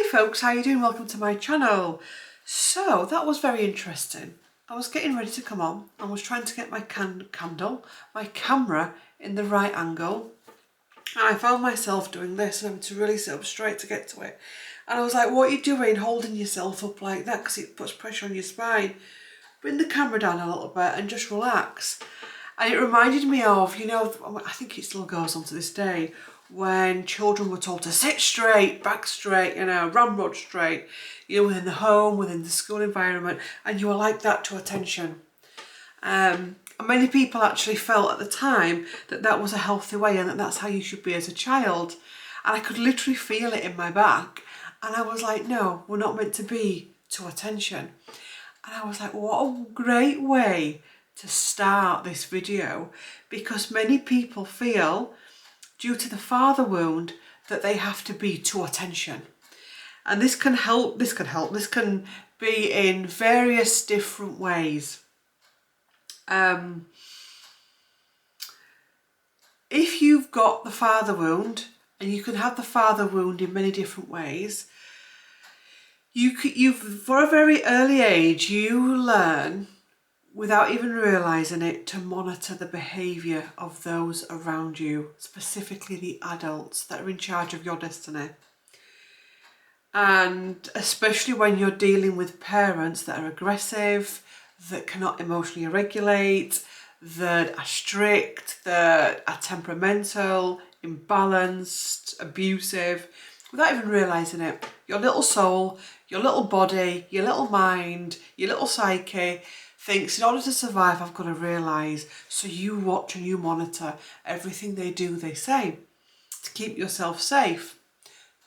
Hi folks, how you doing? Welcome to my channel. So that was very interesting. I was getting ready to come on and was trying to get my my camera in the right angle. And I found myself doing this and having to really sit up straight to get to it. And I was like, what are you doing holding yourself up like that? Because it puts pressure on your spine. Bring the camera down a little bit and just relax. And it reminded me of, you know, I think it still goes on to this day, when children were told to sit straight, back straight, you know, ramrod straight, you know, within the home, within the school environment, and you were like that to attention. And many people actually felt at the time that that was a healthy way and that that's how you should be as a child. And I could literally feel it in my back. And I was like, no, we're not meant to be to attention. And I was like, what a great way to start this video, because many people feel, due to the father wound, that they have to be to attention. And this can be in various different ways. If you've got the father wound, and you can have the father wound in many different ways, you've for a very early age, you learn, without even realising it, to monitor the behaviour of those around you, specifically the adults that are in charge of your destiny. And especially when you're dealing with parents that are aggressive, that cannot emotionally regulate, that are strict, that are temperamental, imbalanced, abusive, without even realising it. Your little soul, your little body, your little mind, your little psyche thinks, in order to survive, I've got to realise. So you watch and you monitor everything they do, they say, to keep yourself safe,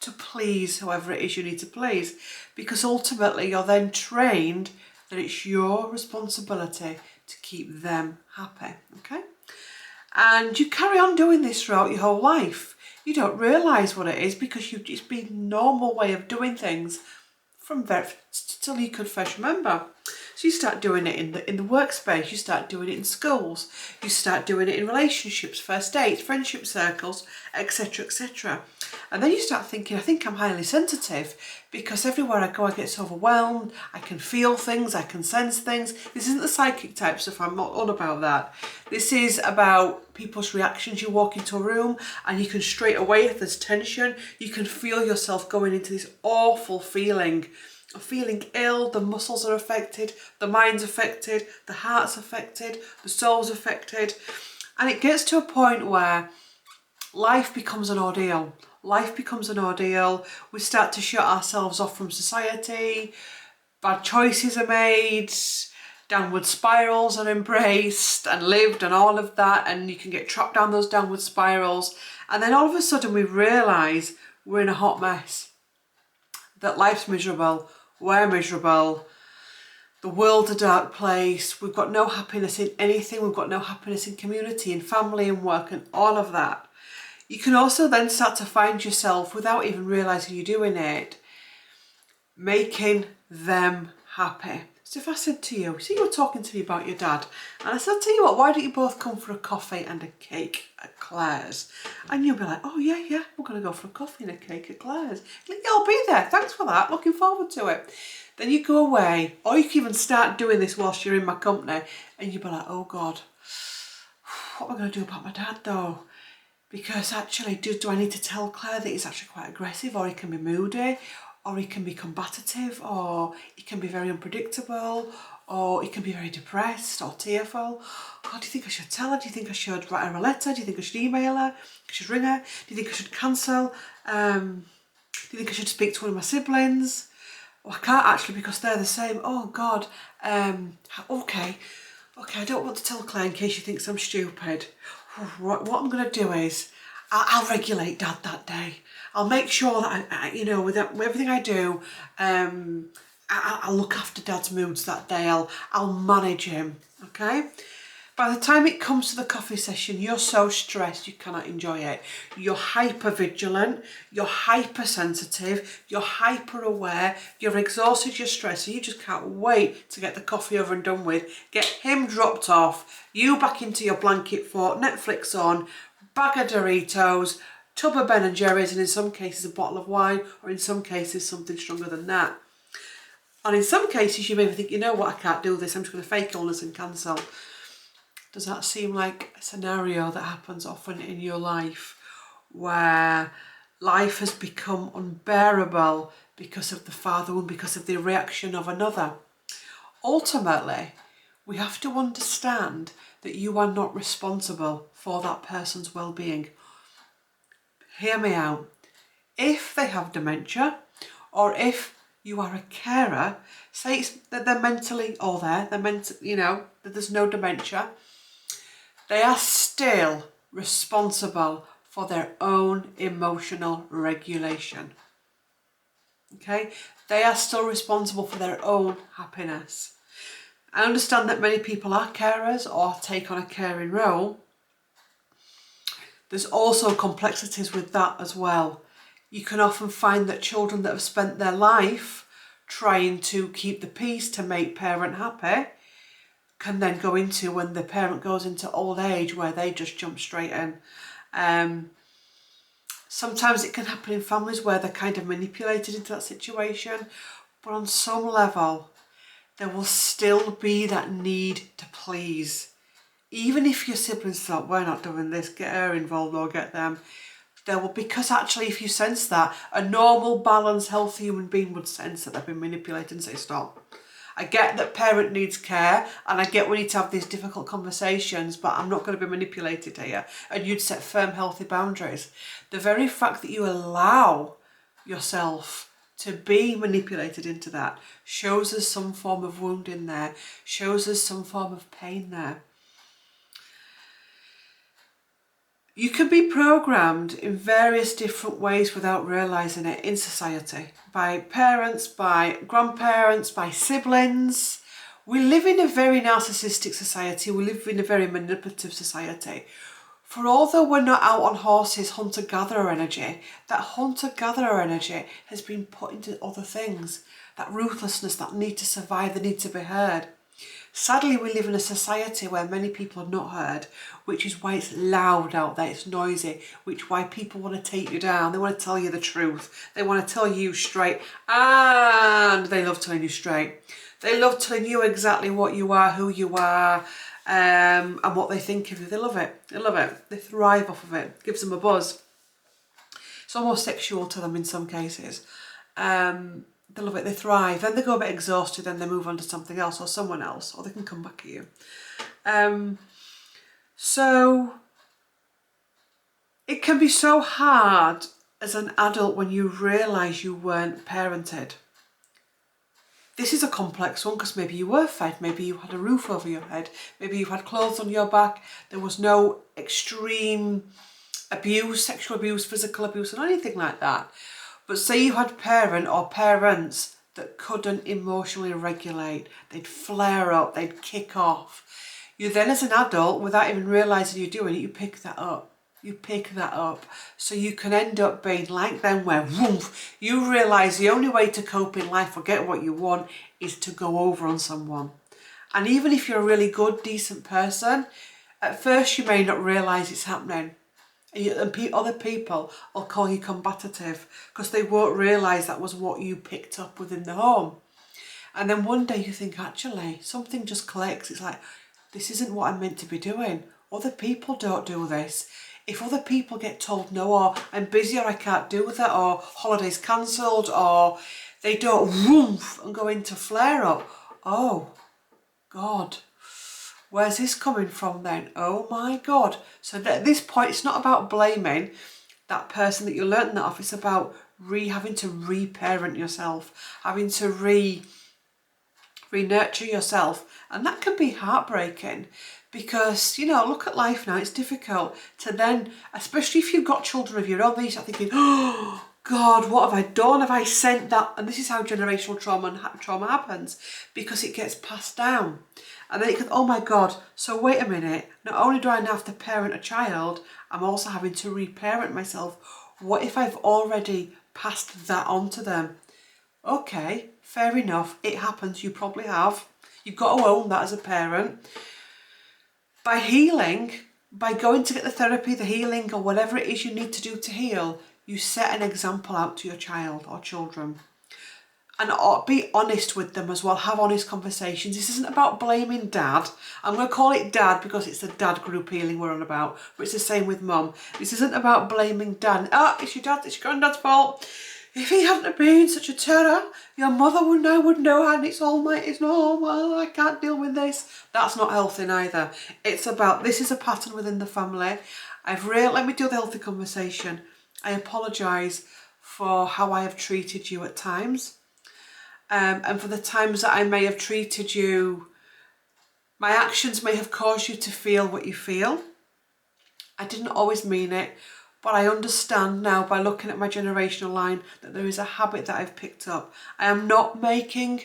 to please whoever it is you need to please, because ultimately you're then trained that it's your responsibility to keep them happy, okay? And you carry on doing this throughout your whole life. You don't realise what it is because it's been a normal way of doing things from till you could first remember. So you start doing it in the workspace, you start doing it in schools, you start doing it in relationships, first dates, friendship circles, etc, etc. And then you start thinking, I think I'm highly sensitive because everywhere I go I get so overwhelmed, I can feel things, I can sense things. This isn't the psychic type stuff, I'm not on about that. This is about people's reactions. You walk into a room and you can straight away, if there's tension, you can feel yourself going into this awful feeling of feeling ill. The muscles are affected, the mind's affected, the heart's affected, the soul's affected. And it gets to a point where life becomes an ordeal. Life becomes an ordeal. We start to shut ourselves off from society. Bad choices are made. Downward spirals are embraced and lived and all of that. And you can get trapped down those downward spirals. And then all of a sudden we realise we're in a hot mess. That life's miserable. We're miserable. The world's a dark place. We've got no happiness in anything. We've got no happiness in community and family and work and all of that. You can also then start to find yourself, without even realising you're doing it, making them happy. So if I said to you, see, you were talking to me about your dad, and I said, I'll tell you what, why don't you both come for a coffee and a cake at Claire's? And you'll be like, oh yeah, we're going to go for a coffee and a cake at Claire's. You're like, yeah, I'll be there, thanks for that, looking forward to it. Then you go away, or you can even start doing this whilst you're in my company, and you'll be like, oh God, what am I going to do about my dad though? Because actually, do I need to tell Claire that he's actually quite aggressive, or he can be moody, or he can be combative, or he can be very unpredictable, or he can be very depressed or tearful. Oh, do you think I should tell her? Do you think I should write her a letter? Do you think I should email her? I should ring her? Do you think I should cancel? Do you think I should speak to one of my siblings? Oh, I can't actually because they're the same. Oh God. Okay, I don't want to tell Claire in case she thinks I'm stupid. What I'm going to do is I'll regulate Dad that day. I'll make sure that I you know, with everything I do, I'll look after Dad's moods that day. I'll manage him, okay? By the time it comes to the coffee session, you're so stressed you cannot enjoy it. You're hyper-vigilant, you're hypersensitive, you're hyper-aware, you're exhausted, you're stressed, so you just can't wait to get the coffee over and done with, get him dropped off, you back into your blanket fort, Netflix on, bag of Doritos, tub of Ben and Jerry's, and in some cases a bottle of wine, or in some cases something stronger than that. And in some cases you may think, you know what, I can't do this, I'm just going to fake illness and cancel. Does that seem like a scenario that happens often in your life, where life has become unbearable because of the father wound, because of the reaction of another? Ultimately, we have to understand that you are not responsible for that person's well-being. Hear me out. If they have dementia, or if you are a carer, say it's that they're mentally all there, that there's no dementia, they are still responsible for their own emotional regulation. Okay? They are still responsible for their own happiness. I understand that many people are carers or take on a caring role. There's also complexities with that as well. You can often find that children that have spent their life trying to keep the peace to make parent happy can then go into, when the parent goes into old age, where they just jump straight in. Sometimes it can happen in families where they're kind of manipulated into that situation, but on some level there will still be that need to please. Even if your siblings thought, we're not doing this, get her involved or get them, there will, because actually if you sense that, a normal, balanced, healthy human being would sense that they've been manipulated and say stop. I get that parent needs care, and I get we need to have these difficult conversations, but I'm not going to be manipulated here. And you'd set firm, healthy boundaries. The very fact that you allow yourself to be manipulated into that shows us some form of wound in there, shows us some form of pain there. You can be programmed in various different ways without realising it in society. By parents, by grandparents, by siblings. We live in a very narcissistic society. We live in a very manipulative society. For although we're not out on horses, hunter-gatherer energy, that hunter-gatherer energy has been put into other things. That ruthlessness, that need to survive, the need to be heard. Sadly, we live in a society where many people are not heard, which is why it's loud out there, it's noisy, which is why people want to take you down, they want to tell you the truth, they want to tell you straight, and they love telling you straight. They love telling you exactly what you are, who you are, and what they think of you. They love it, they thrive off of it, it gives them a buzz. It's almost sexual to them in some cases. They love it, they thrive, then they go a bit exhausted, then they move on to something else or someone else, or they can come back at you. So it can be so hard as an adult when you realise you weren't parented. This is a complex one because maybe you were fed, maybe you had a roof over your head, maybe you had clothes on your back, there was no extreme abuse, sexual abuse, physical abuse, or anything like that. But say you had parent or parents that couldn't emotionally regulate, they'd flare up, they'd kick off. You then as an adult, without even realising you're doing it, you pick that up. You pick that up. So you can end up being like them where woof, you realise the only way to cope in life or get what you want is to go over on someone. And even if you're a really good, decent person, at first you may not realise it's happening. And other people will call you combative because they won't realise that was what you picked up within the home. And then one day you think, actually, something just clicks. It's like, this isn't what I'm meant to be doing. Other people don't do this. If other people get told no, or I'm busy, or I can't do that, or holidays cancelled, or they don't woof and go into flare up. Oh, God. Where's this coming from then? Oh my God. So at this point, it's not about blaming that person that you learnt that off. It's about having to re-parent yourself, having to re-nurture yourself. And that can be heartbreaking because, you know, look at life now. It's difficult to then, especially if you've got children of your own, then you start thinking, oh, God, what have I done? Have I sent that? And this is how generational trauma happens, because it gets passed down. And then it goes, oh my God, so wait a minute, not only do I now have to parent a child, I'm also having to reparent myself. What if I've already passed that on to them? Okay, fair enough, it happens, you probably have. You've got to own that as a parent. By healing, by going to get the therapy, the healing, or whatever it is you need to do to heal, you set an example out to your child or children. And be honest with them as well. Have honest conversations. This isn't about blaming dad. I'm going to call it dad because it's the dad group healing we're on about. But it's the same with mum. This isn't about blaming dad. It's your dad, it's your granddad's fault. If he hadn't been such a terror, your mother would know, and it's all my, it's no, well, I can't deal with this. That's not healthy neither. It's about, this is a pattern within the family. Let me do the healthy conversation. I apologise for how I have treated you at times. And for the times that I may have treated you, my actions may have caused you to feel what you feel. I didn't always mean it, but I understand now by looking at my generational line that there is a habit that I've picked up. I am not making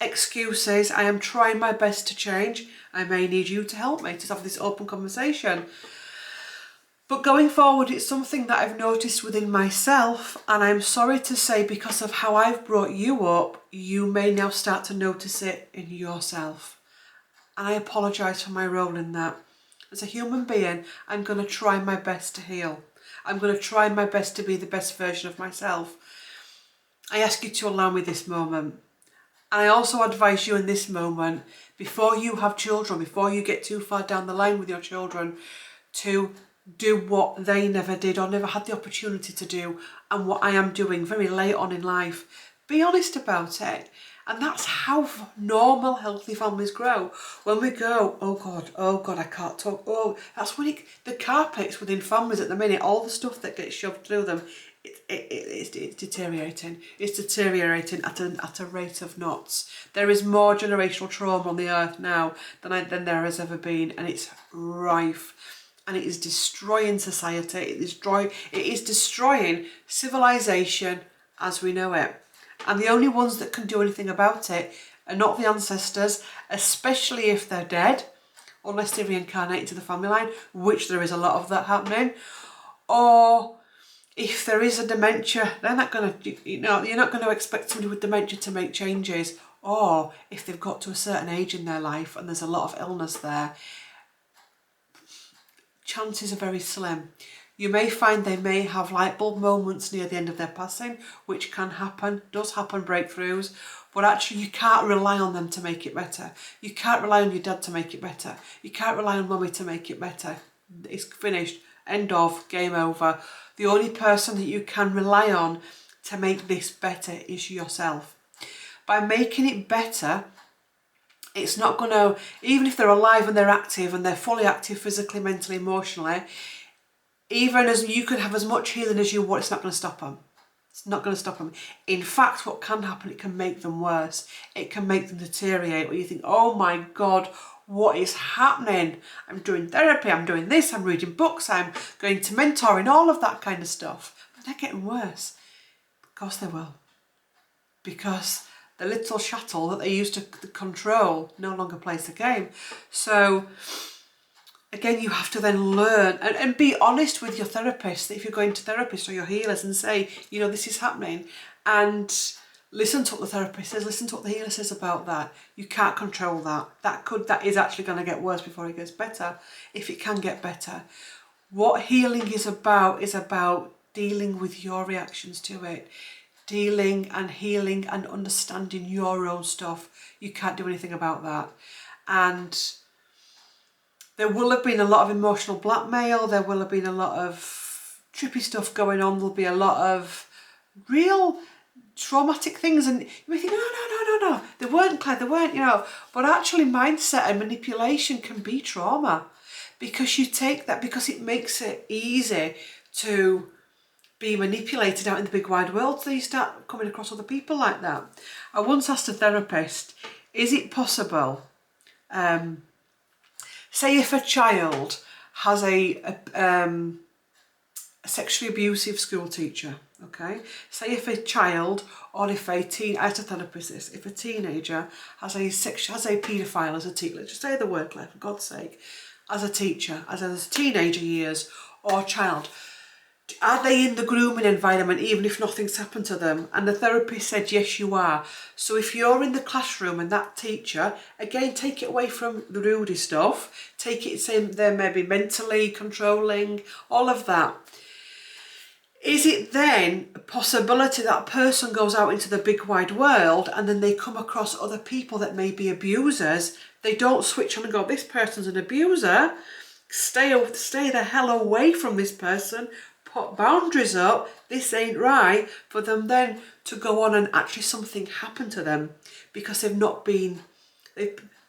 excuses. I am trying my best to change. I may need you to help me to have this open conversation. But going forward, it's something that I've noticed within myself, and I'm sorry to say, because of how I've brought you up, you may now start to notice it in yourself. And I apologise for my role in that. As a human being, I'm going to try my best to heal. I'm going to try my best to be the best version of myself. I ask you to allow me this moment. And I also advise you in this moment, before you have children, before you get too far down the line with your children, to do what they never did or never had the opportunity to do, and what I am doing very late on in life. Be honest about it. And that's how normal, healthy families grow. When we go, oh God, I can't talk. Oh, that's when the carpets within families at the minute, all the stuff that gets shoved through them, it's deteriorating. It's deteriorating at a rate of knots. There is more generational trauma on the earth now than there has ever been, and it's rife. And it is destroying society. It is destroying civilization as we know it. And the only ones that can do anything about it are not the ancestors, especially if they're dead, unless they reincarnate into the family line, which there is a lot of that happening. Or if there is a dementia, they're not going to, you're not going to expect somebody with dementia to make changes. Or if they've got to a certain age in their life and there's a lot of illness there, chances are very slim. You may find they may have light bulb moments near the end of their passing, which can happen, does happen, breakthroughs, but actually you can't rely on them to make it better. You can't rely on your dad to make it better. You can't rely on mummy to make it better. It's finished, end of, game over. The only person that you can rely on to make this better is yourself. By making it better, it's not going to, even if they're alive and they're active and they're fully active physically, mentally, emotionally, even as you could have as much healing as you want, it's not going to stop them. It's not going to stop them. In fact, what can happen, it can make them worse. It can make them deteriorate, where you think, oh my God, what is happening? I'm doing therapy, I'm doing this, I'm reading books, I'm going to mentoring, all of that kind of stuff. But they're getting worse. Of course they will. Because the little shuttle that they used to control no longer plays the game. So again, you have to then learn and be honest with your therapist, if you're going to therapists or your healers, and say, this is happening, and listen to what the therapist says, listen to what the healer says about that. You can't control that. That is actually going to get worse before it gets better, if it can get better. What healing is about dealing with your reactions to it. Dealing and healing and understanding your own stuff. You can't do anything about that. And there will have been a lot of emotional blackmail. There will have been a lot of trippy stuff going on. There'll be a lot of real traumatic things. And you may think, no. They weren't, Claire, they weren't, But actually mindset and manipulation can be trauma. Because you take that, because it makes it easy to be manipulated out in the big wide world, so you start coming across other people like that. I once asked a therapist, is it possible, say if a child has a sexually abusive school teacher, okay? Say if a child, or if a teen, I asked a therapist this, if a teenager has a paedophile as a teacher, let's just say the word, Claire, for God's sake, as a teacher, as a teenager years, or child, Are they in the grooming environment even if nothing's happened to them? And the therapist said, yes, you are. So if you're in the classroom and that teacher, again, take it away from the rude stuff. Take it, say they're maybe mentally controlling, all of that. Is it then a possibility that person goes out into the big wide world and then they come across other people that may be abusers? They don't switch on and go, this person's an abuser. Stay the hell away from this person. Put boundaries up. This ain't right. For them then to go on and actually something happen to them because they've not been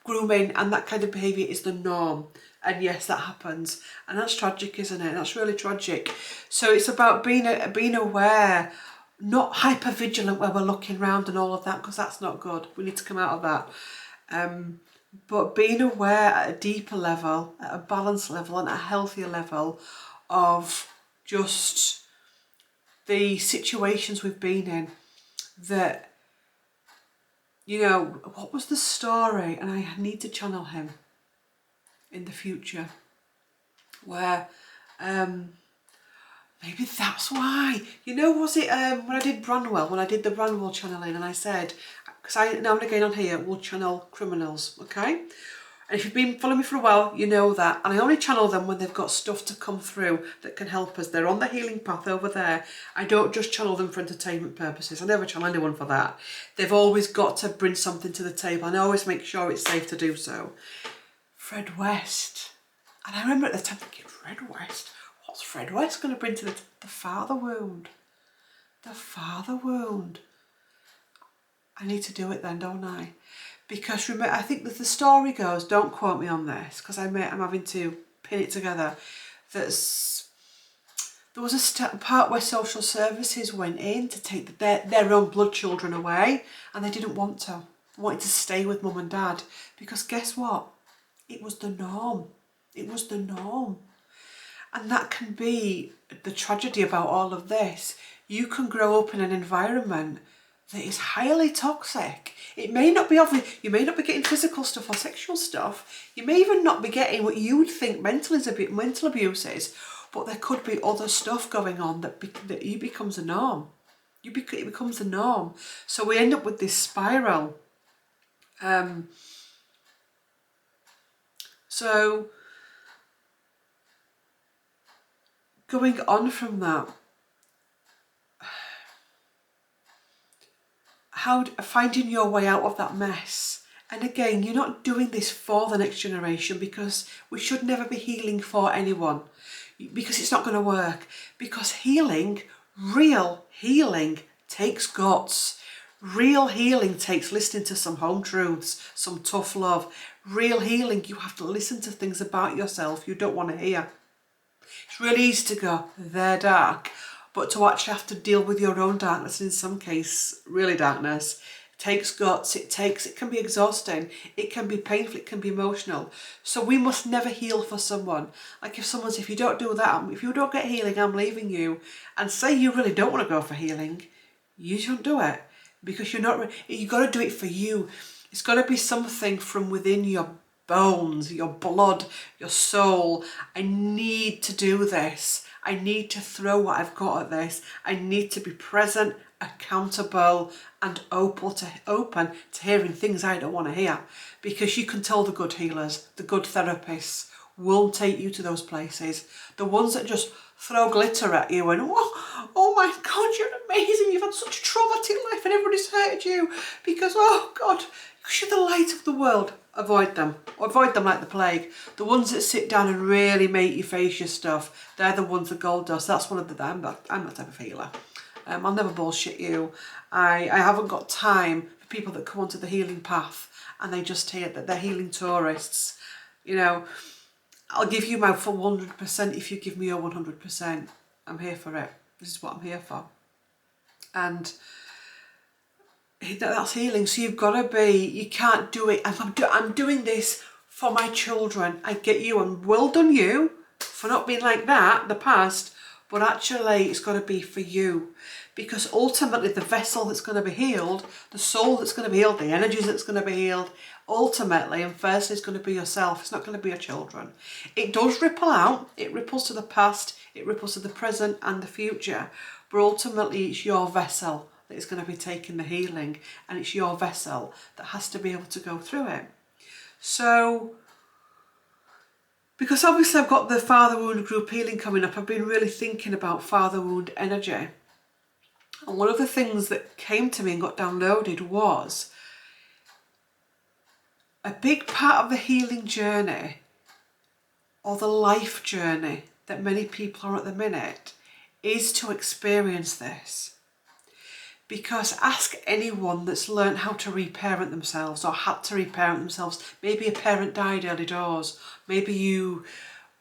grooming, and that kind of behaviour is the norm. And yes, that happens, and that's tragic, isn't it? That's really tragic. So it's about being aware, not hyper vigilant where we're looking around and all of that, because that's not good. We need to come out of that. But being aware at a deeper level, at a balanced level, and a healthier level of just the situations we've been in. That, you know, what was the story? And I need to channel him in the future, where maybe that's why, you know, was it when I did Branwell, when I did the Branwell channeling, and I said, because I now and again on here will channel criminals, okay? And if you've been following me for a while, you know that. And I only channel them when they've got stuff to come through that can help us. They're on the healing path over there. I don't just channel them for entertainment purposes. I never channel anyone for that. They've always got to bring something to the table, and I always make sure it's safe to do so. Fred West. And I remember at the time thinking, Fred West? What's Fred West going to bring to the father wound? The father wound. I need to do it then, don't I? Because remember, I think that the story goes, don't quote me on this, because I'm having to pin it together, there was a part where social services went in to take their own blood children away, and they didn't want to. They wanted to stay with mum and dad, because guess what? It was the norm. It was the norm. And that can be the tragedy about all of this. You can grow up in an environment that is highly toxic. It may not be obvious. You may not be getting physical stuff or sexual stuff. You may even not be getting what you would think mental abuse is, but there could be other stuff going on that becomes a norm. It becomes a norm. So we end up with this spiral. So going on from that, finding your way out of that mess. And again, you're not doing this for the next generation, because we should never be healing for anyone, because it's not going to work. Because healing, real healing, takes guts. Real healing takes listening to some home truths, some tough love. Real healing, you have to listen to things about yourself you don't want to hear. It's really easy to go, they're dark. But to actually have to deal with your own darkness, in some case, really darkness, takes guts, it can be exhausting, it can be painful, it can be emotional. So we must never heal for someone. Like if someone says, if you don't do that, if you don't get healing, I'm leaving you. And say you really don't want to go for healing, you shouldn't do it. Because you've got to do it for you. It's got to be something from within your bones, your blood, your soul. I need to do this. I need to throw what I've got at this. I need to be present, accountable, and open to hearing things I don't want to hear. Because you can tell the good healers, the good therapists will take you to those places. The ones that just throw glitter at you and, oh my God, you're amazing. You've had such a traumatic life and everybody's hurted you because, oh God, because you're the light of the world. Avoid them. Avoid them like the plague. The ones that sit down and really make you face your stuff, they're the ones that gold dust. That's one of the, I'm that type of healer. I'll never bullshit you. I haven't got time for people that come onto the healing path and they just hear that they're healing tourists. You know, I'll give you my full 100% if you give me your 100%. I'm here for it. This is what I'm here for. And that's healing. So you've got to be, you can't do it. I'm doing this for my children. I get you, and well done you for not being like that in the past, but actually it's got to be for you. Because ultimately the vessel that's going to be healed, the soul that's going to be healed, the energies that's going to be healed, ultimately and firstly is going to be yourself. It's not going to be your children. It does ripple out. It ripples to the past. it ripples to the present and the future, but ultimately it's your vessel that is going to be taking the healing, and it's your vessel that has to be able to go through it. So, because obviously I've got the father wound group healing coming up, I've been really thinking about father wound energy. And one of the things that came to me and got downloaded was a big part of the healing journey, or the life journey that many people are at the minute, is to experience this. Because ask anyone that's learned how to reparent themselves or had to reparent themselves. Maybe a parent died early doors. Maybe you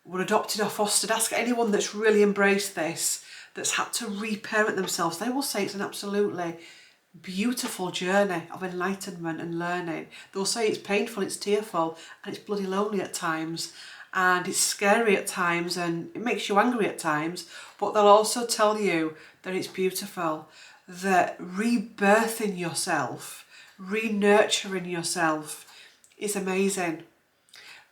were adopted or fostered. Ask anyone that's really embraced this, that's had to reparent themselves. They will say it's an absolutely beautiful journey of enlightenment and learning. They'll say it's painful, it's tearful, and it's bloody lonely at times. And it's scary at times, and it makes you angry at times. But they'll also tell you that it's beautiful. That rebirthing yourself, re-nurturing yourself is amazing.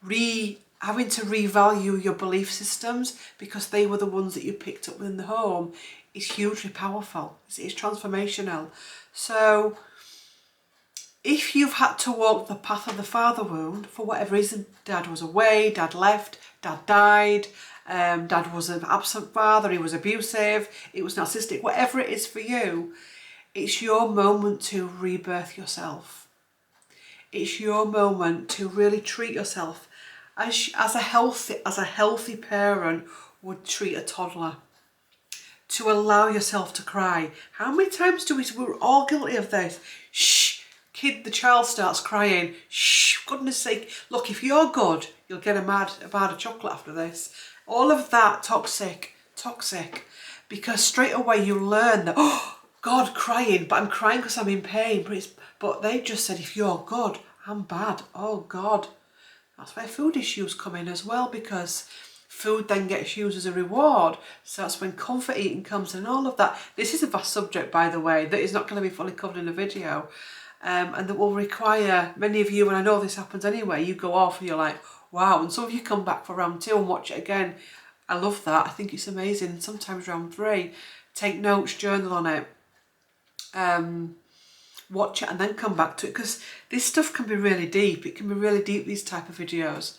Having to revalue your belief systems because they were the ones that you picked up within the home is hugely powerful. It's transformational. So if you've had to walk the path of the father wound for whatever reason, dad was away, dad left, dad died, dad was an absent father, he was abusive, it was narcissistic, whatever it is for you, it's your moment to rebirth yourself. It's your moment to really treat yourself as a healthy parent would treat a toddler. To allow yourself to cry. How many times we're all guilty of this? Shh, the child starts crying. Shh, goodness sake. Look, if you're good, you'll get a bar of chocolate after this. All of that toxic. Because straight away you learn that, oh, God, crying, but I'm crying because I'm in pain. But they just said, if you're good, I'm bad. Oh, God. That's where food issues come in as well, because food then gets used as a reward. So that's when comfort eating comes and all of that. This is a vast subject, by the way, that is not going to be fully covered in a video. And that will require many of you, and I know this happens anyway, you go off and you're like, wow. And some of you come back for round 2 and watch it again. I love that. I think it's amazing. Sometimes round 3, take notes, journal on it. Watch it and then come back to it, because this stuff can be really deep. It can be really deep, these type of videos.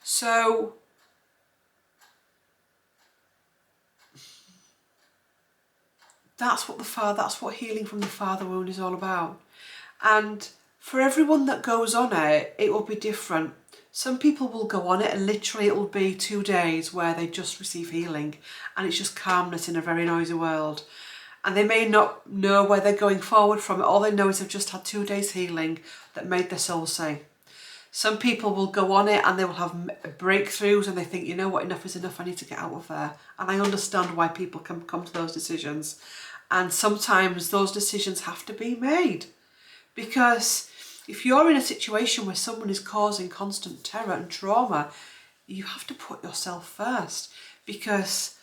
So that's what healing from the father wound is all about. And for everyone that goes on it, it will be different. Some people will go on it and literally it will be 2 days where they just receive healing and it's just calmness in a very noisy world. And they may not know where they're going forward from it. All they know is they've just had 2 days healing that made their soul sing. Some people will go on it and they will have breakthroughs and they think, you know what, enough is enough, I need to get out of there. And I understand why people can come to those decisions. And sometimes those decisions have to be made. Because if you're in a situation where someone is causing constant terror and trauma, you have to put yourself first. Because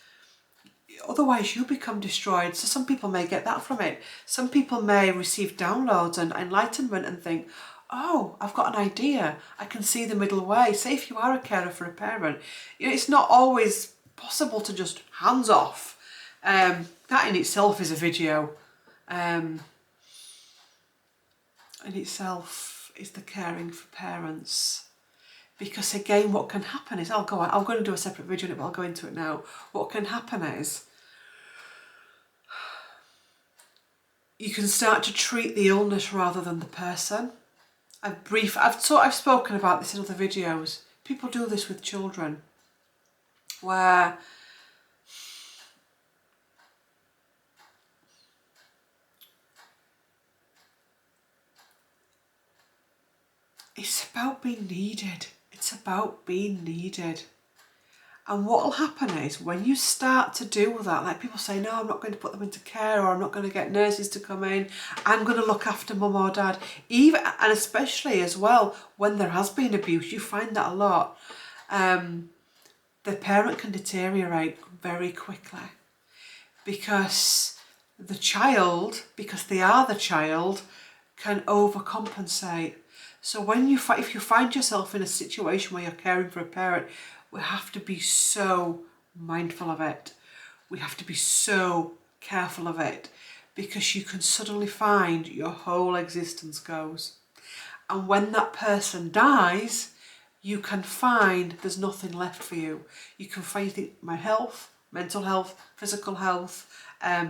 otherwise you become destroyed. So some people may get that from it. Some people may receive downloads and enlightenment and think, oh, I've got an idea. I can see the middle way. Say if you are a carer for a parent, you know, it's not always possible to just hands off. That in itself is a video. In itself is the caring for parents. Because again, what can happen is, I'm going to do a separate video on it, but I'll go into it now. What can happen is, you can start to treat the illness rather than the person. I've spoken about this in other videos. People do this with children, where it's about being needed. It's about being needed. And what will happen is when you start to do that, like people say, no, I'm not going to put them into care, or I'm not going to get nurses to come in. I'm going to look after mum or dad. Even, and especially as well, when there has been abuse, you find that a lot. The parent can deteriorate very quickly because the child, because they are the child, can overcompensate. So if you find yourself in a situation where you're caring for a parent, we have to be so mindful of it. We have to be so careful of it, because you can suddenly find your whole existence goes. And when that person dies, you can find there's nothing left for you. You can find my health, mental health, physical health,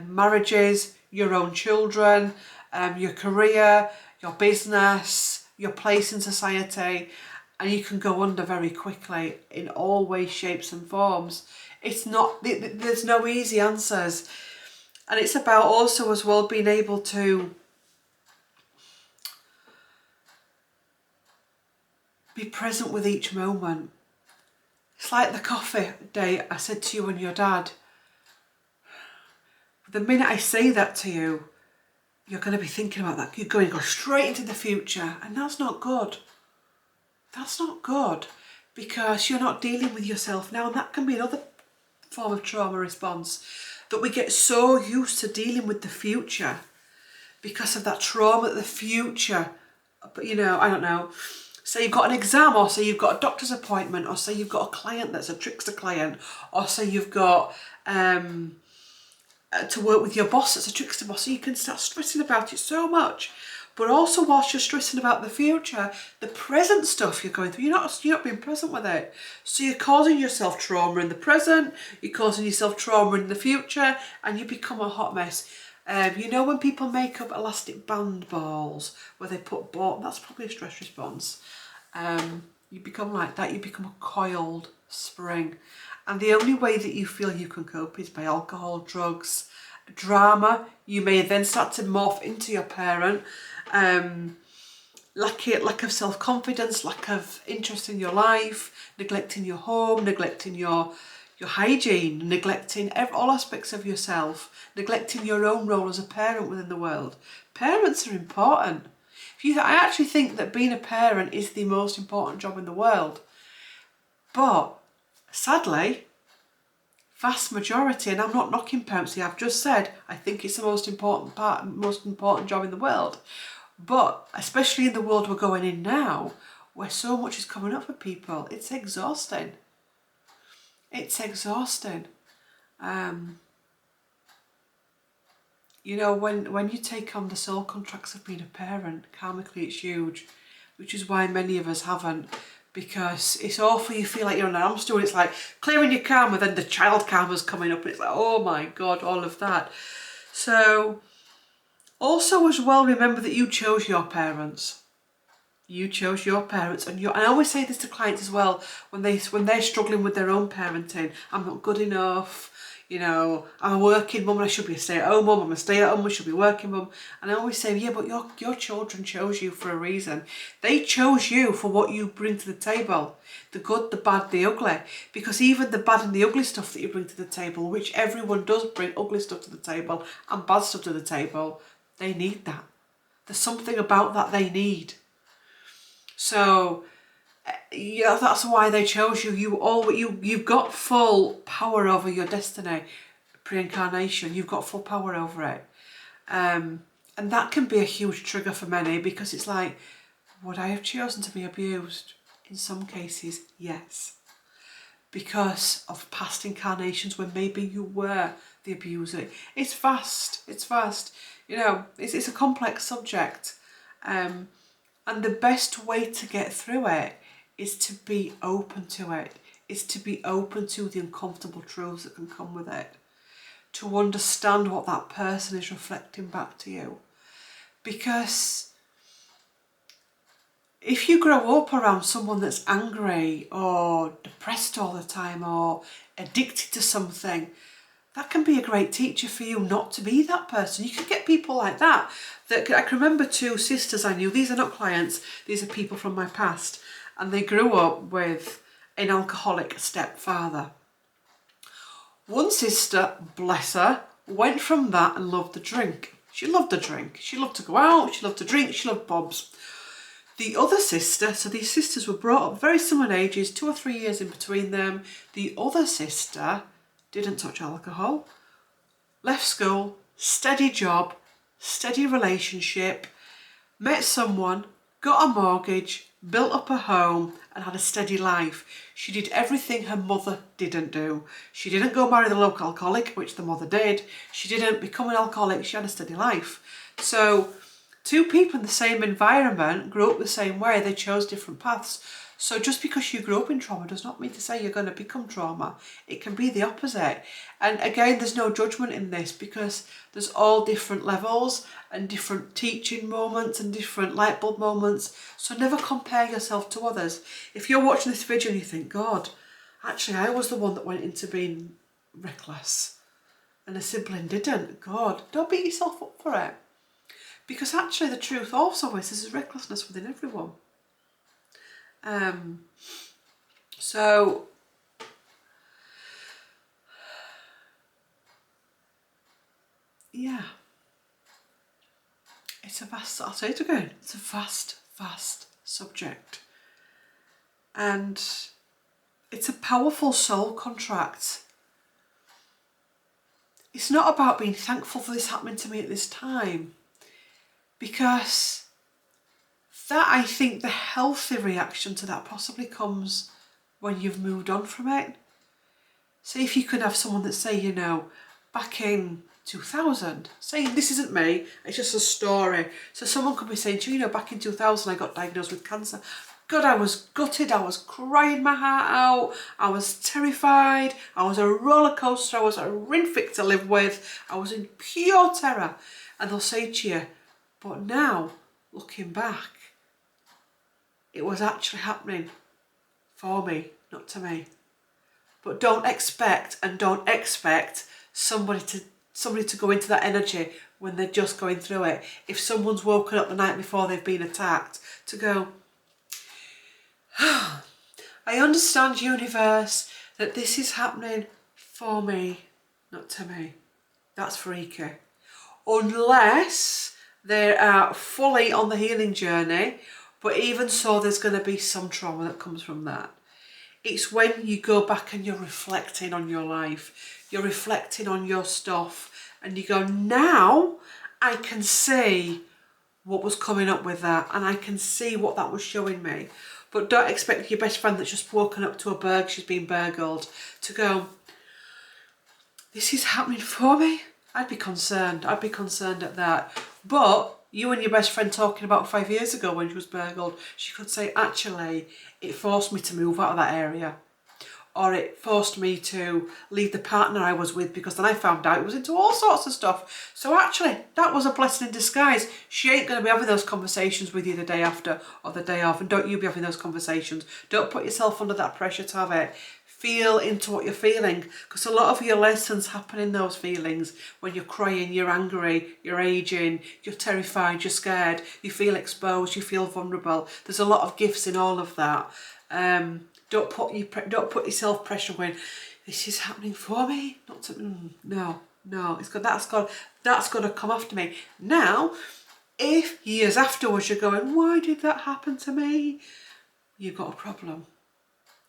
marriages, your own children, your career, your business, your place in society, and you can go under very quickly in all ways, shapes and forms. It's not, there's no easy answers. And it's about also as well being able to be present with each moment. It's like the coffee day I said to you and your dad. The minute I say that to you, you're going to be thinking about that. You're going to go straight into the future, and that's not good. That's not good, because you're not dealing with yourself now, and that can be another form of trauma response, that we get so used to dealing with the future because of that trauma, the future. But you know, I don't know, say you've got an exam, or say you've got a doctor's appointment, or say you've got a client that's a trickster client, or say you've got to work with your boss that's a trickster boss, so you can start stressing about it so much. But also, whilst you're stressing about the future, the present stuff you're going through, you're not being present with it. So you're causing yourself trauma in the present, you're causing yourself trauma in the future, and you become a hot mess. You know when people make up elastic band balls where they put ball, that's probably a stress response. You become like that, you become a coiled spring. And the only way that you feel you can cope is by alcohol, drugs, drama. You may then start to morph into your parent. Lack of self-confidence, lack of interest in your life, neglecting your home, neglecting your hygiene, neglecting all aspects of yourself, neglecting your own role as a parent within the world. Parents are important. I actually think that being a parent is the most important job in the world. But sadly, vast majority, and I'm not knocking parents here, I've just said I think it's the most important job in the world. But especially in the world we're going in now, where so much is coming up for people, it's exhausting. It's exhausting. You know, when you take on the soul contracts of being a parent, karmically it's huge, which is why many of us haven't. Because it's awful, you feel like you're on an hamster wheel. It's like clearing your karma, then the child karma's coming up, and it's like, oh my God, all of that. So also as well, remember that you chose your parents. You chose your parents, and I always say this to clients as well, when they're struggling with their own parenting. I'm not good enough, you know, I'm a working mum and I should be a stay-at-home mum, I'm a stay-at-home mum, I should be a working mum. And I always say, yeah, but your children chose you for a reason. They chose you for what you bring to the table. The good, the bad, the ugly. Because even the bad and the ugly stuff that you bring to the table, which everyone does bring ugly stuff to the table and bad stuff to the table, they need that. There's something about that they need. So, yeah, that's why they chose you. You've got full power over your destiny, pre-incarnation. You've got full power over it. And that can be a huge trigger for many, because it's like, would I have chosen to be abused? In some cases, yes. Because of past incarnations where maybe you were the abuser. It's vast. You know, it's a complex subject. And the best way to get through it is to be open to it, is to be open to the uncomfortable truths that can come with it, to understand what that person is reflecting back to you. Because if you grow up around someone that's angry or depressed all the time or addicted to something, that can be a great teacher for you not to be that person. You can get people like that. I can remember two sisters I knew. These are not clients. These are people from my past. And they grew up with an alcoholic stepfather. One sister, bless her, went from that and loved the drink. She loved the drink. She loved to go out. She loved to drink. She loved pubs. The other sister, so these sisters were brought up very similar ages, 2 or 3 years in between them. The other sister didn't touch alcohol, left school, steady job, steady relationship, met someone, got a mortgage, built up a home and had a steady life. She did everything her mother didn't do. She didn't go marry the local alcoholic, which the mother did. She didn't become an alcoholic, she had a steady life. So two people in the same environment grew up the same way, they chose different paths. So just because you grew up in trauma does not mean to say you're going to become trauma. It can be the opposite. And again, there's no judgment in this because there's all different levels and different teaching moments and different light bulb moments. So never compare yourself to others. If you're watching this video and you think, God, actually I was the one that went into being reckless and a sibling didn't. God, don't beat yourself up for it. Because actually the truth also is there's recklessness within everyone. So yeah, it's a vast, I'll say it again, it's a vast subject. And it's a powerful soul contract. It's not about being thankful for this happening to me at this time, because that, I think the healthy reaction to that possibly comes when you've moved on from it. Say if you could have someone that say, you know, back in 2000, saying this isn't me, it's just a story. So someone could be saying to you, you know, back in 2000 I got diagnosed with cancer. God, I was gutted, I was crying my heart out, I was terrified, I was a roller coaster, I was a horrific to live with, I was in pure terror. And they'll say to you, but now, looking back, it was actually happening for me, not to me. But don't expect somebody to go into that energy when they're just going through it. If someone's woken up the night before they've been attacked, to go, I understand, universe, that this is happening for me, not to me. That's freaky. Unless they are fully on the healing journey, but even so, there's going to be some trauma that comes from that. It's when you go back and you're reflecting on your life, you're reflecting on your stuff, and you go, now I can see what was coming up with that, and I can see what that was showing me. But don't expect your best friend that's just woken up to a burg, she's been burgled, to go, this is happening for me. I'd be concerned at that. But you and your best friend talking about 5 years ago when she was burgled, she could say, actually, it forced me to move out of that area. Or it forced me to leave the partner I was with, because then I found out it was into all sorts of stuff. So actually, that was a blessing in disguise. She ain't going to be having those conversations with you the day after or the day of, and don't you be having those conversations. Don't put yourself under that pressure to have it. Feel into what you're feeling, because a lot of your lessons happen in those feelings. When you're crying, you're angry, you're aging, you're terrified, you're scared, you feel exposed, you feel vulnerable. There's a lot of gifts in all of that. Don't put yourself pressure when this is happening for me. Not to, no. That's got to come after me. Now, if years afterwards you're going, why did that happen to me? You've got a problem.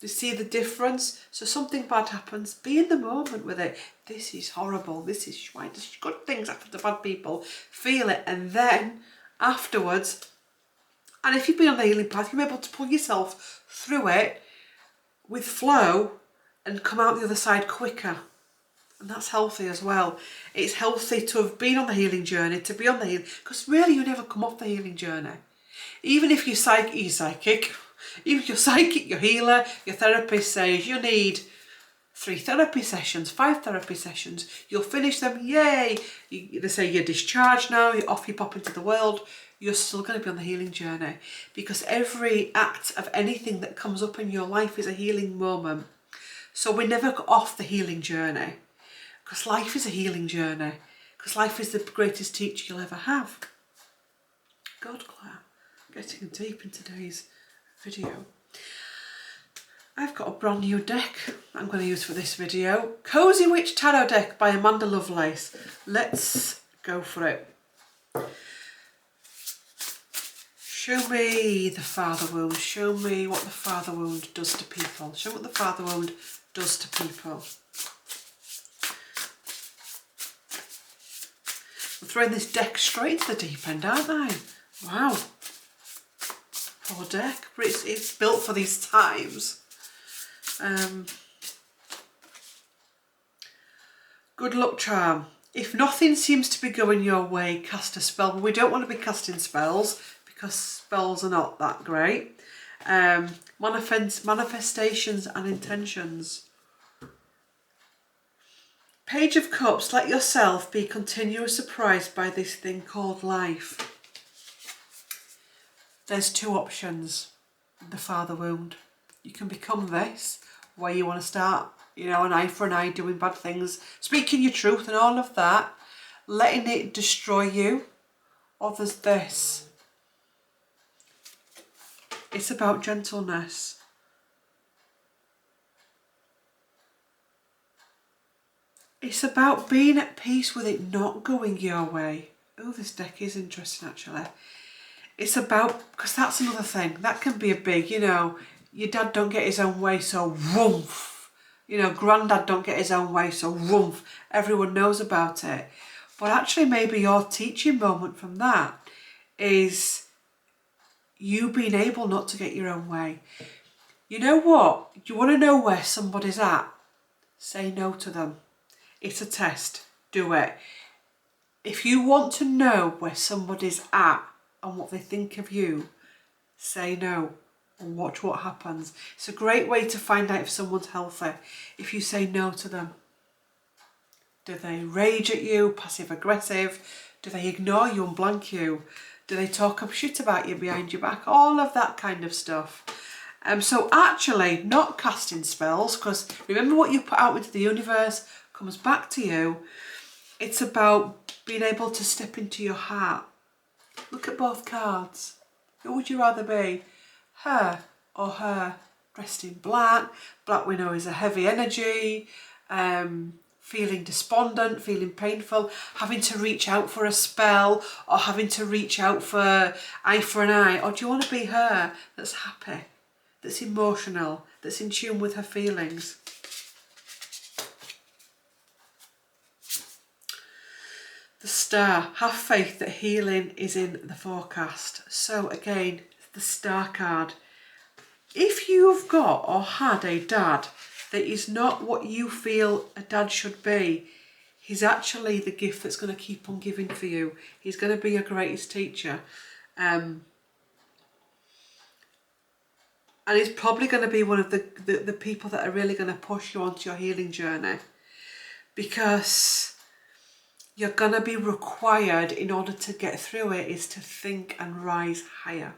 You see the difference? So something bad happens, be in the moment with it. This is horrible, this is why there's good things happen to bad people. Feel it, and then afterwards, and if you've been on the healing path, you're able to pull yourself through it with flow and come out the other side quicker. And that's healthy as well. It's healthy to have been on the healing journey, to be on the healing, because really you never come off the healing journey. Even if you're psychic, even if you're psychic, your healer, your therapist says you need 3 therapy sessions, 5 therapy sessions, you'll finish them, yay! They say you're discharged now, you're off, you pop into the world, you're still going to be on the healing journey, because every act of anything that comes up in your life is a healing moment. So we never go off the healing journey, because life is a healing journey, because life is the greatest teacher you'll ever have. God, Claire, getting deep in today's video. I've got a brand new deck I'm going to use for this video. Cozy Witch Tarot Deck by Amanda Lovelace. Let's go for it. Show me the father wound. Show me what the father wound does to people. Show me what the father wound does to people. I'm throwing this deck straight into the deep end, aren't I? Wow. poor deck, but it's built for these times. Good luck charm. If nothing seems to be going your way, cast a spell. But we don't want to be casting spells because spells are not that great. Manifestations and intentions. Page of Cups, let yourself be continually surprised by this thing called life. There's two options. The father wound. You can become this, where you want to start, you know, an eye for an eye, doing bad things, speaking your truth and all of that, letting it destroy you. Or there's this. It's about gentleness. It's about being at peace with it not going your way. Oh, this deck is interesting actually. It's about, because that's another thing, that can be a big, you know, your dad don't get his own way, so woomph. You know, granddad don't get his own way, so woomph. Everyone knows about it. But actually maybe your teaching moment from that is you being able not to get your own way. You know what? You want to know where somebody's at? Say no to them. It's a test. Do it. If you want to know where somebody's at and what they think of you, say no and watch what happens. It's a great way to find out if someone's healthy. If you say no to them. Do they rage at you, passive aggressive? Do they ignore you and blank you? Do they talk up shit about you behind your back? All of that kind of stuff. So actually not casting spells, because remember what you put out into the universe comes back to you. It's about being able to step into your heart. Look at both cards. Who would you rather be? Her or her? Dressed in black. Black we know is a heavy energy. Feeling despondent, feeling painful, having to reach out for a spell or having to reach out for eye for an eye. Or do you want to be her that's happy, that's emotional, that's in tune with her feelings? The Star. Have faith that healing is in the forecast. So again, the Star card. If you've got or had a dad that is not what you feel a dad should be, he's actually the gift that's going to keep on giving for you. He's going to be your greatest teacher. And he's probably going to be one of the people that are really going to push you onto your healing journey. Because you're going to be required, in order to get through it, is to think and rise higher.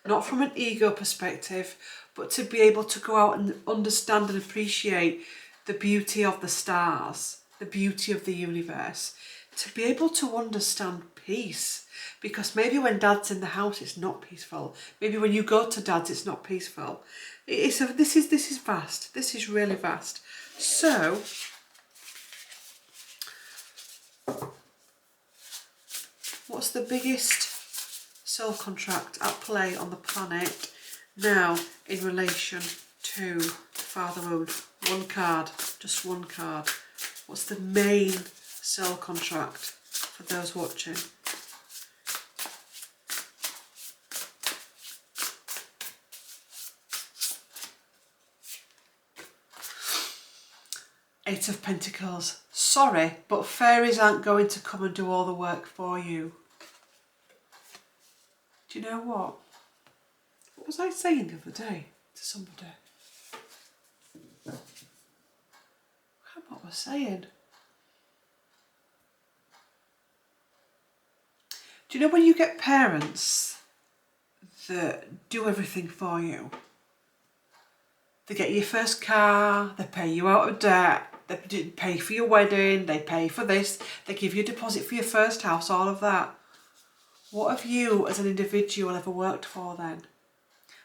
Not from an ego perspective, but to be able to go out and understand and appreciate the beauty of the stars, the beauty of the universe. To be able to understand peace. Because maybe when dad's in the house, it's not peaceful. Maybe when you go to dad's, it's not peaceful. This is vast. This is really vast. So, what's the biggest soul contract at play on the planet now in relation to father wound? One card, just one card. What's the main soul contract for those watching? Eight of Pentacles. Sorry, but fairies aren't going to come and do all the work for you. Do you know what? What was I saying the other day to somebody? I can't remember what I was saying. Do you know when you get parents that do everything for you? They get you your first car, they pay you out of debt, they pay for your wedding, they pay for this, they give you a deposit for your first house, all of that. What have you as an individual ever worked for then?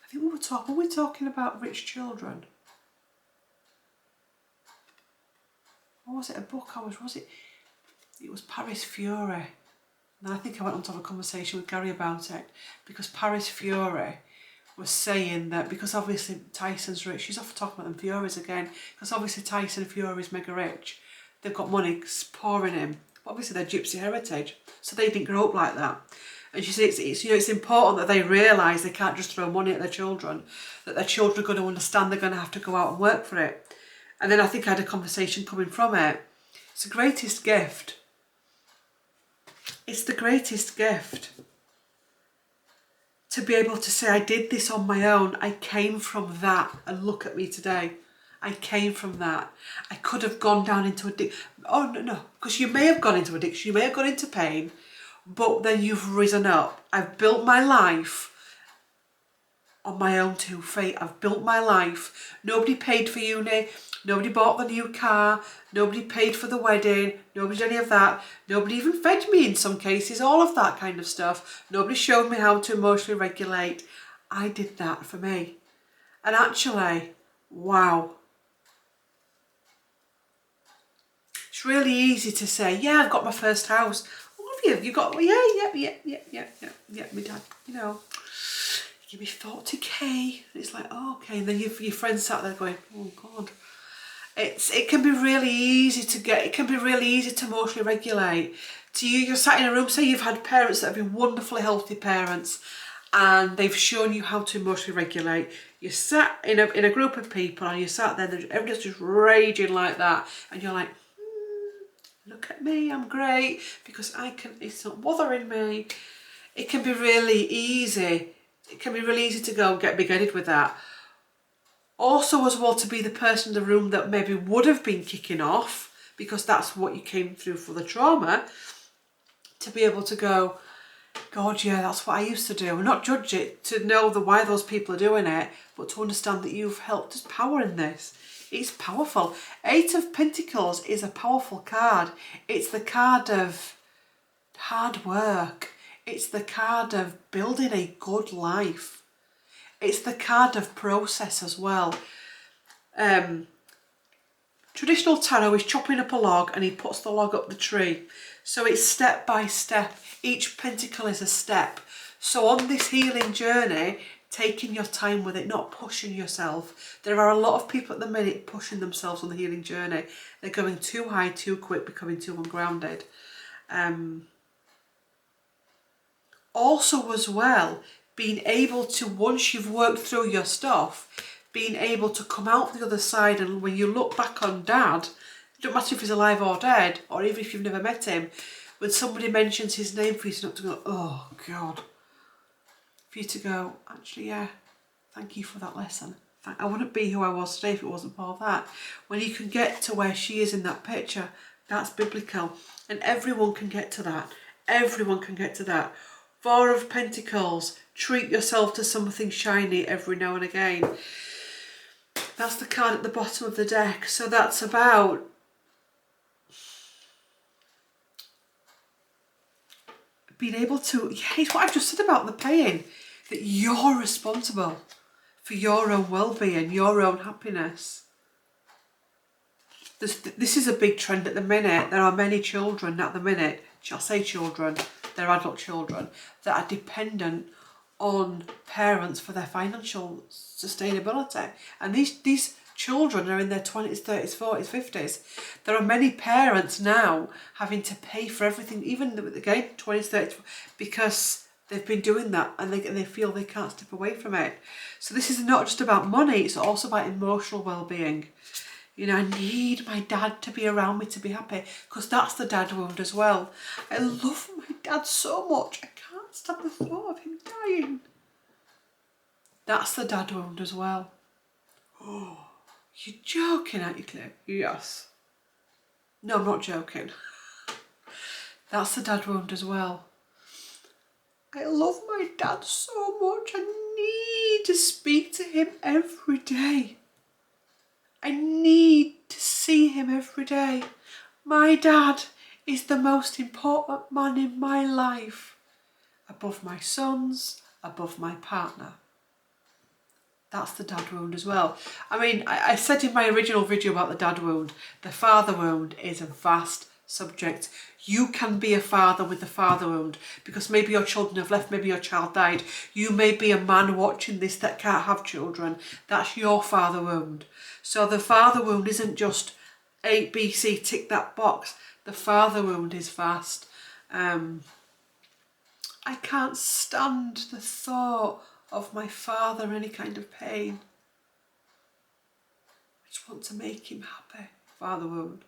I think were we talking about rich children? Or was it a book it was Paris Fury. And I think I went on to have a conversation with Gary about it, because Paris Fury was saying that because obviously Tyson's rich, she's off talking about them Furies again, because obviously Tyson Fury's mega rich, they've got money pouring in, but obviously they're gypsy heritage, so they didn't grow up like that. And she said it's you know, it's important that they realise they can't just throw money at their children, that their children are going to understand they're going to have to go out and work for it. And then I think I had a conversation coming from it. It's the greatest gift. It's the greatest gift. To be able to say, I did this on my own. I came from that, and look at me today. I came from that. I could have gone down into addiction. Oh, no, because you may have gone into addiction, you may have gone into pain, but then you've risen up. I've built my life on my own 2 feet. I've built my life. Nobody paid for uni. Nobody bought the new car. Nobody paid for the wedding. Nobody did any of that. Nobody even fed me in some cases. All of that kind of stuff. Nobody showed me how to emotionally regulate. I did that for me. And actually, wow. It's really easy to say, yeah, I've got my first house. All of you, you got, yeah, my dad, you know, give me 40k. And it's like, oh, okay. And then your friends sat there going, oh God. It can be really easy to get, it can be really easy to emotionally regulate. You're sat in a room, say you've had parents that have been wonderfully healthy parents and they've shown you how to emotionally regulate. You sat in a group of people and you sat there, everybody's just raging like that, and you're like, look at me, I'm great, because it's not bothering me. It can be really easy. It can be really easy to go and get big-headed with that. Also as well, to be the person in the room that maybe would have been kicking off, because that's what you came through for the trauma, to be able to go, God, yeah, that's what I used to do. And not judge it, to know why those people are doing it, but to understand that you've helped. There's power in this. It's powerful. 8 of Pentacles is a powerful card. It's the card of hard work. It's the card of building a good life. It's the card of process as well. Traditional tarot is chopping up a log and he puts the log up the tree. So it's step by step. Each pentacle is a step. So on this healing journey, taking your time with it, not pushing yourself. There are a lot of people at the minute pushing themselves on the healing journey. They're going too high, too quick, becoming too ungrounded. Also as well, being able to, once you've worked through your stuff, being able to come out the other side, and when you look back on Dad, it don't matter if he's alive or dead, or even if you've never met him, when somebody mentions his name for you to not to go, oh God. For you to go, actually, yeah, thank you for that lesson. I wouldn't be who I was today if it wasn't for that. When you can get to where she is in that picture, that's biblical. And everyone can get to that. Everyone can get to that. 4 of Pentacles, treat yourself to something shiny every now and again. That's the card at the bottom of the deck. So that's about being able to, yeah, it's what I've just said about the paying, that you're responsible for your own well-being, your own happiness. This is a big trend at the minute. There are many children at the minute, I'll say children, they're adult children, that are dependent on parents for their financial sustainability. And these children are in their 20s, 30s, 40s, 50s. There are many parents now having to pay for everything, even again, 20s, 30s, because they've been doing that and they feel they can't step away from it. So this is not just about money, it's also about emotional well-being. You know, I need my dad to be around me to be happy, because that's the dad wound as well. I love my dad so much, I can't stand the thought of him dying. That's the dad wound as well. Oh, you're joking, aren't you, Claire? Yes. No, I'm not joking. That's the dad wound as well. I love my dad so much, I need to speak to him every day. I need to see him every day. My dad is the most important man in my life. Above my sons, above my partner. That's the dad wound as well. I mean, I said in my original video about the dad wound, the father wound is a vast subject. You can be a father with the father wound, because maybe your children have left, maybe your child died. You may be a man watching this that can't have children. That's your father wound. So the father wound isn't just A, B, C, tick that box. The father wound is vast. And I can't stand the thought of my father in any kind of pain. I just want to make him happy. Father wound.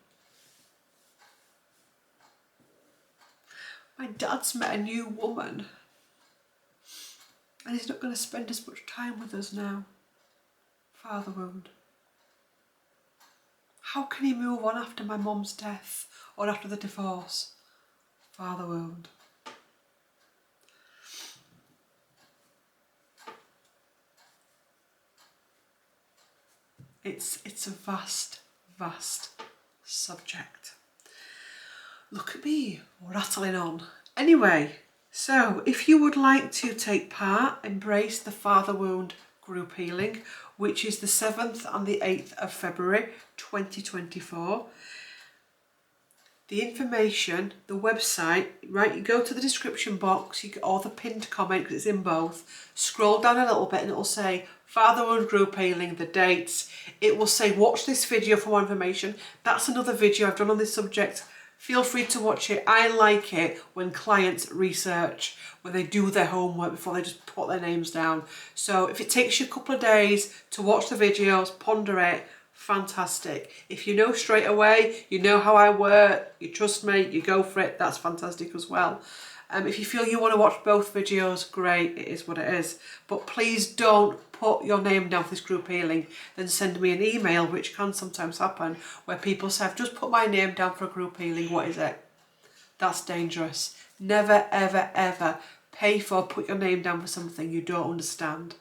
My dad's met a new woman and he's not going to spend as much time with us now. Father wound. How can he move on after my mum's death or after the divorce? Father wound. It's a vast, vast subject. Look at me, rattling on. Anyway, so if you would like to take part, embrace the Father Wound group healing, which is the 7th and the 8th of February 2024. The information, the website, right, you go to the description box, or the pinned comment, because it's in both. Scroll down a little bit and it'll say Father Wound group healing, the dates. It will say watch this video for more information. That's another video I've done on this subject. Feel free to watch it. I like it when clients research, when they do their homework before they just put their names down. So if it takes you a couple of days to watch the videos, ponder it, fantastic. If you know straight away, you know how I work, you trust me, you go for it, that's fantastic as well. If you feel you want to watch both videos, great, it is what it is. But please don't put your name down for this group healing, then send me an email, which can sometimes happen, where people say, I've just put my name down for a group healing, what is it? That's dangerous. Never, ever, ever put your name down for something you don't understand,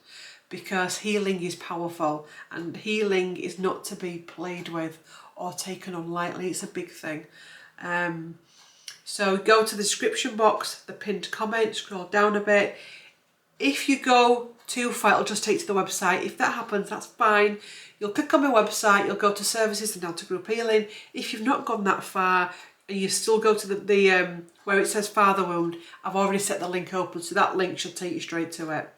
because healing is powerful and healing is not to be played with or taken on lightly. It's a big thing. So go to the description box, the pinned comment, scroll down a bit. If you go too far, it'll just take you to the website. If that happens, that's fine. You'll click on my website, you'll go to services and down to group healing. If you've not gone that far and you still go to the where it says Father Wound, I've already set the link open, so that link should take you straight to it.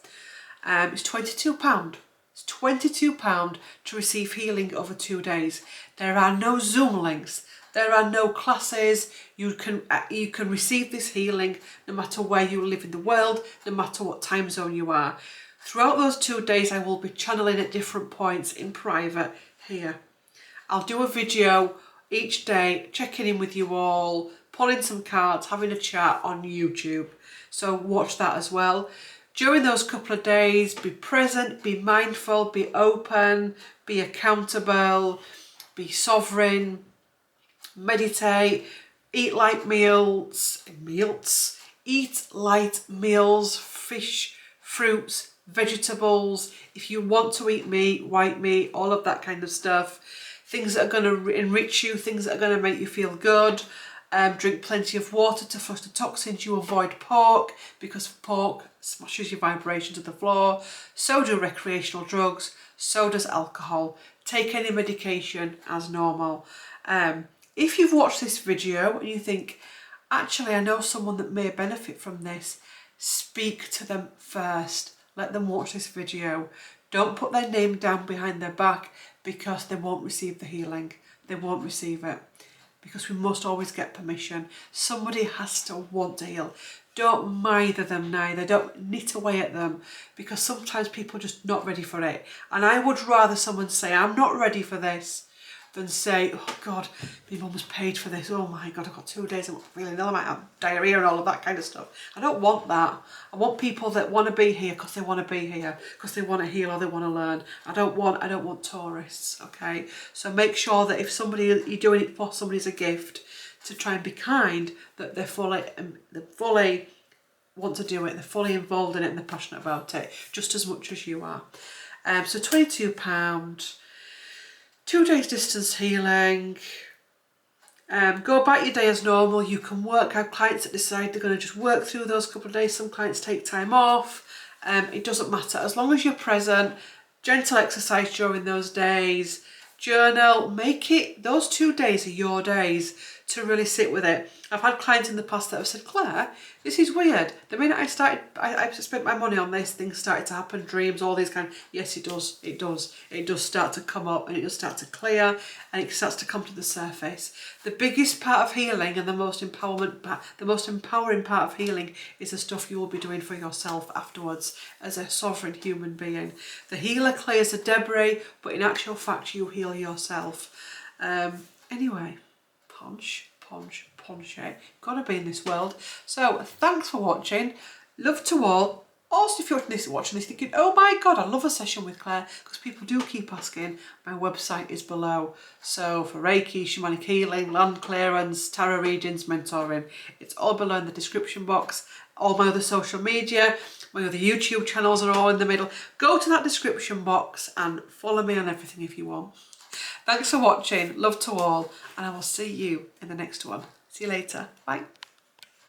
It's £22. It's £22 to receive healing over 2 days. There are no Zoom links. There are no classes. You can receive this healing no matter where you live in the world, no matter what time zone you are. Throughout those 2 days, I will be channeling at different points in private here. I'll do a video each day, checking in with you all, pulling some cards, having a chat on YouTube. So watch that as well. During those couple of days, be present, be mindful, be open, be accountable, be sovereign, meditate, eat light meals, eat light meals, fish, fruits, vegetables. If you want to eat meat, white meat, all of that kind of stuff. Things that are going to enrich you, things that are going to make you feel good. Drink plenty of water to flush the toxins. You avoid pork because pork smashes your vibration to the floor. So do recreational drugs. So does alcohol. Take any medication as normal. If you've watched this video and you think, actually, I know someone that may benefit from this, speak to them first. Let them watch this video. Don't put their name down behind their back, because they won't receive the healing. They won't receive it, because we must always get permission. Somebody has to want to heal. Don't mither them neither. Don't knit away at them, because sometimes people are just not ready for it. And I would rather someone say, I'm not ready for this, than say, oh God, my mum was paid for this. Oh my God, I've got 2 days, I'm not feeling ill, I might have diarrhea and all of that kind of stuff. I don't want that. I want people that want to be here because they want to be here, because they want to heal or they want to learn. I don't want tourists, okay? So make sure that if you're doing it for somebody as a gift, to try and be kind, that they fully want to do it, they're fully involved in it and they're passionate about it, just as much as you are. So £22. 2 days distance healing. Go about your day as normal. You can work. I have clients that decide they're going to just work through those couple of days. Some clients take time off. It doesn't matter. As long as you're present, gentle exercise during those days, journal, make it, those 2 days are your days to really sit with it. I've had clients in the past that have said, Claire, this is weird. The minute I spent my money on this, things started to happen, dreams, all these kind of, yes, it does. It does start to come up and it does start to clear and it starts to come to the surface. The biggest part of healing and the most empowering part of healing is the stuff you will be doing for yourself afterwards as a sovereign human being. The healer clears the debris, but in actual fact, you heal yourself. Anyway, punch, it. Gotta be in this world. So thanks for watching. Love to all. Also, if you're watching this thinking, oh my God, I love a session with Claire, because people do keep asking, my website is below. So for Reiki, shamanic healing, land clearance, tarot readings, mentoring, it's all below in the description box. All my other social media, my other YouTube channels are all in the middle. Go to that description box and follow me on everything if you want. Thanks for watching. Love to all. And I will see you in the next one. See you later. Bye.